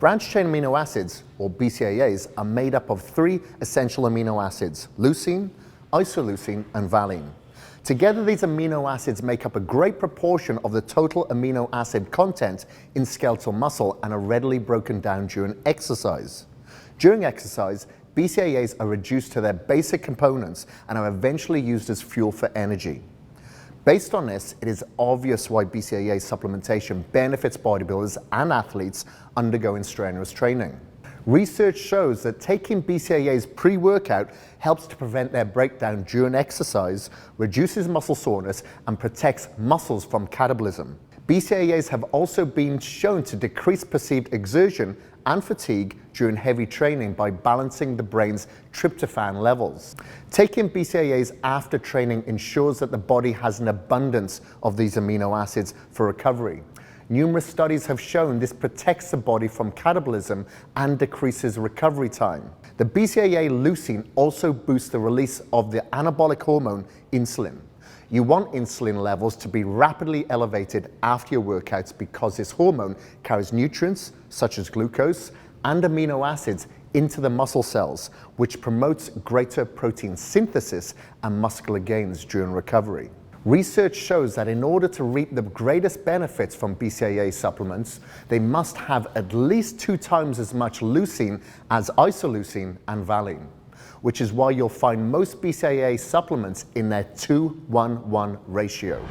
Branched-chain amino acids, or BCAAs, are made up of 3 essential amino acids: leucine, isoleucine, and valine. Together, these amino acids make up a great proportion of the total amino acid content in skeletal muscle and are readily broken down during exercise. During exercise, BCAAs are reduced to their basic components and are eventually used as fuel for energy. Based on this, it is obvious why BCAA supplementation benefits bodybuilders and athletes undergoing strenuous training. Research shows that taking BCAAs pre-workout helps to prevent their breakdown during exercise, reduces muscle soreness, and protects muscles from catabolism. BCAAs have also been shown to decrease perceived exertion and fatigue during heavy training by balancing the brain's tryptophan levels. Taking BCAAs after training ensures that the body has an abundance of these amino acids for recovery. Numerous studies have shown this protects the body from catabolism and decreases recovery time. The BCAA leucine also boosts the release of the anabolic hormone insulin. You want insulin levels to be rapidly elevated after your workouts because this hormone carries nutrients such as glucose and amino acids into the muscle cells, which promotes greater protein synthesis and muscular gains during recovery. Research shows that in order to reap the greatest benefits from BCAA supplements, they must have at least 2 times as much leucine as isoleucine and valine, which is why you'll find most BCAA supplements in their 2-1-1 ratio.